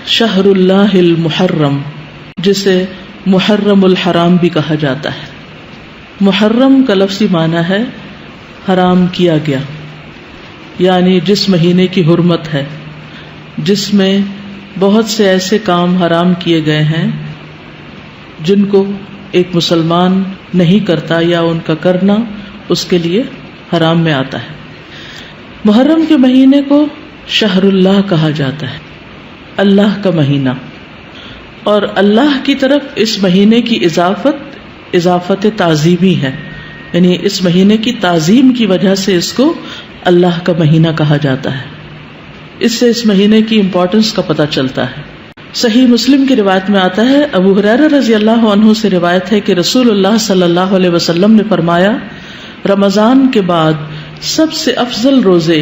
شہر اللہ المحرم، جسے محرم الحرام بھی کہا جاتا ہے۔ محرم کا لفظی معنی ہے حرام کیا گیا، یعنی جس مہینے کی حرمت ہے، جس میں بہت سے ایسے کام حرام کیے گئے ہیں جن کو ایک مسلمان نہیں کرتا یا ان کا کرنا اس کے لیے حرام میں آتا ہے۔ محرم کے مہینے کو شہر اللہ کہا جاتا ہے، اللہ کا مہینہ، اور اللہ کی طرف اس مہینے کی اضافت تعظیمی ہے، یعنی اس مہینے کی تعظیم کی وجہ سے اس کو اللہ کا مہینہ کہا جاتا ہے۔ اس سے اس مہینے کی امپورٹنس کا پتہ چلتا ہے۔ صحیح مسلم کی روایت میں آتا ہے، ابو ہریرہ رضی اللہ عنہ سے روایت ہے کہ رسول اللہ صلی اللہ علیہ وسلم نے فرمایا، رمضان کے بعد سب سے افضل روزے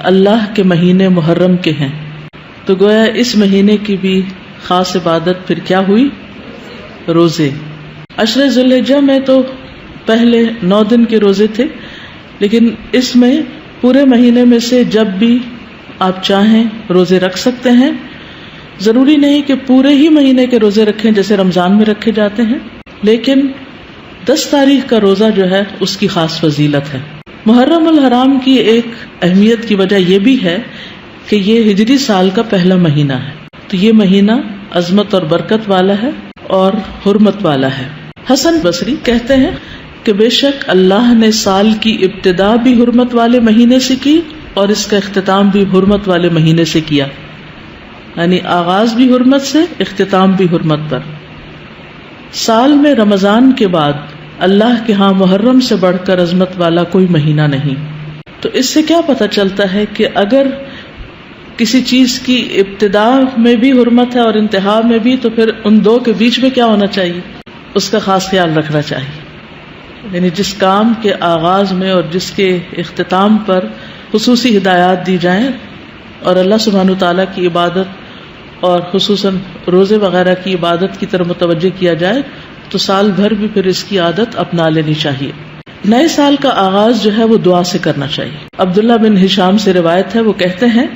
اللہ کے مہینے محرم کے ہیں۔ تو گویا اس مہینے کی بھی خاص عبادت پھر کیا ہوئی؟ روزے۔ عشر ذی الحجہ میں تو پہلے 9 دن کے روزے تھے، لیکن اس میں پورے مہینے میں سے جب بھی آپ چاہیں روزے رکھ سکتے ہیں۔ ضروری نہیں کہ پورے ہی مہینے کے روزے رکھیں جیسے رمضان میں رکھے جاتے ہیں، لیکن 10 تاریخ کا روزہ جو ہے اس کی خاص فضیلت ہے۔ محرم الحرام کی ایک اہمیت کی وجہ یہ بھی ہے کہ یہ ہجری سال کا پہلا مہینہ ہے، تو یہ مہینہ عظمت اور برکت والا ہے اور حرمت والا ہے۔ حسن بصری کہتے ہیں کہ بے شک اللہ نے سال کی ابتدا بھی حرمت والے مہینے سے کی اور اس کا اختتام بھی حرمت والے مہینے سے کیا، یعنی آغاز بھی حرمت سے، اختتام بھی حرمت پر۔ سال میں رمضان کے بعد اللہ کے ہاں محرم سے بڑھ کر عظمت والا کوئی مہینہ نہیں۔ تو اس سے کیا پتہ چلتا ہے کہ اگر کسی چیز کی ابتدا میں بھی حرمت ہے اور انتہا میں بھی، تو پھر ان دو کے بیچ میں کیا ہونا چاہیے؟ اس کا خاص خیال رکھنا چاہیے۔ یعنی جس کام کے آغاز میں اور جس کے اختتام پر خصوصی ہدایات دی جائیں اور اللہ سبحانہ وتعالیٰ کی عبادت اور خصوصاً روزے وغیرہ کی عبادت کی طرف متوجہ کیا جائے تو سال بھر بھی پھر اس کی عادت اپنا لینی چاہیے۔ نئے سال کا آغاز جو ہے وہ دعا سے کرنا چاہیے۔ عبداللہ بن ہشام سے روایت ہے، وہ کہتے ہیں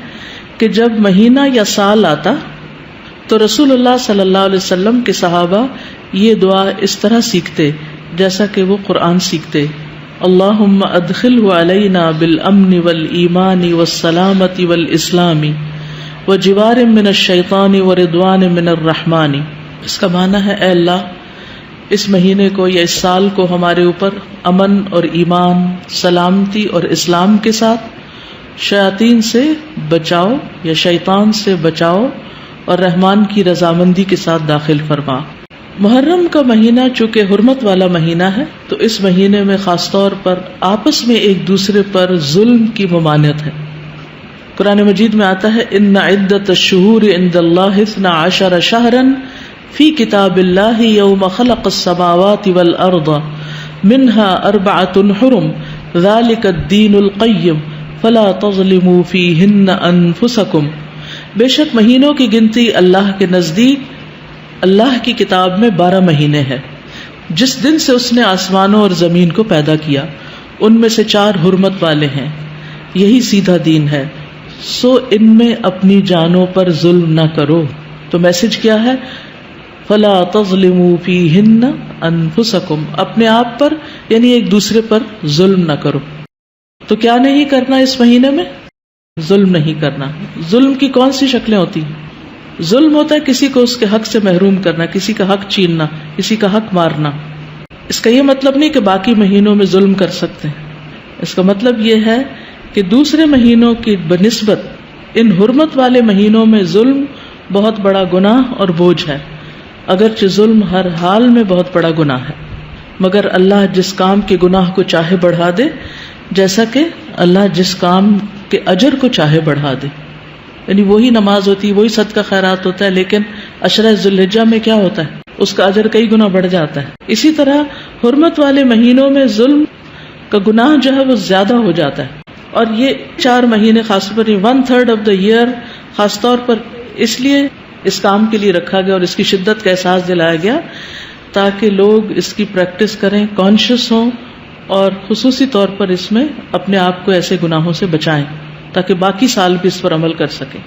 کہ جب مہینہ یا سال آتا تو رسول اللہ صلی اللہ علیہ وسلم کے صحابہ یہ دعا اس طرح سیکھتے جیسا کہ وہ قرآن سیکھتے، اللہم ادخلہ علینا بالامن والایمان والسلامت والاسلام وجوار من الشیطان ورضوان من الرحمن۔ اس کا معنی ہے، اے اللہ اس مہینے کو یا اس سال کو ہمارے اوپر امن اور ایمان، سلامتی اور اسلام کے ساتھ، شیاطین سے بچاؤ یا شیطان سے بچاؤ اور رحمان کی رضامندی کے ساتھ داخل فرما۔ محرم کا مہینہ چونکہ حرمت والا مہینہ ہے تو اس مہینے میں خاص طور پر آپس میں ایک دوسرے پر ظلم کی ممانعت ہے۔ قرآن مجید میں آتا ہے، ان عدت الشہور عند اللہ 12 شہرا فی کتاب اللہ یوم خلق السماوات والارض منها 4 حرم ذلک الدین القیم فلا تظلموا فیہن انفسکم۔ بے شک مہینوں کی گنتی اللہ کے نزدیک اللہ کی کتاب میں 12 مہینے ہیں، جس دن سے اس نے آسمانوں اور زمین کو پیدا کیا، ان میں سے 4 حرمت والے ہیں، یہی سیدھا دین ہے، سو ان میں اپنی جانوں پر ظلم نہ کرو۔ تو میسج کیا ہے؟ فلا تظلموا فیہن انفسکم، اپنے آپ پر یعنی ایک دوسرے پر ظلم نہ کرو۔ تو کیا نہیں کرنا اس مہینے میں؟ ظلم نہیں کرنا۔ ظلم کی کون سی شکلیں ہوتی ہیں؟ ظلم ہوتا ہے کسی کو اس کے حق سے محروم کرنا، کسی کا حق چھیننا، کسی کا حق مارنا۔ اس کا یہ مطلب نہیں کہ باقی مہینوں میں ظلم کر سکتے ہیں، اس کا مطلب یہ ہے کہ دوسرے مہینوں کی بنسبت ان حرمت والے مہینوں میں ظلم بہت بڑا گناہ اور بوجھ ہے، اگرچہ ظلم ہر حال میں بہت بڑا گناہ ہے، مگر اللہ جس کام کے گناہ کو چاہے بڑھا دے، جیسا کہ اللہ جس کام کے اجر کو چاہے بڑھا دے۔ یعنی وہی نماز ہوتی ہے، وہی صدقہ خیرات ہوتا ہے، لیکن عشرہ ذی الحجہ میں کیا ہوتا ہے؟ اس کا اجر کئی گنا بڑھ جاتا ہے۔ اسی طرح حرمت والے مہینوں میں ظلم کا گناہ جو ہے وہ زیادہ ہو جاتا ہے، اور یہ 4 مہینے خاص طور پر 1/3 آف دا ایئر خاص طور پر اس لیے اس کام کے لیے رکھا گیا اور اس کی شدت کا احساس دلایا گیا تاکہ لوگ اس کی پریکٹس کریں، کانشیس ہوں، اور خصوصی طور پر اس میں اپنے آپ کو ایسے گناہوں سے بچائیں تاکہ باقی سال بھی اس پر عمل کر سکیں۔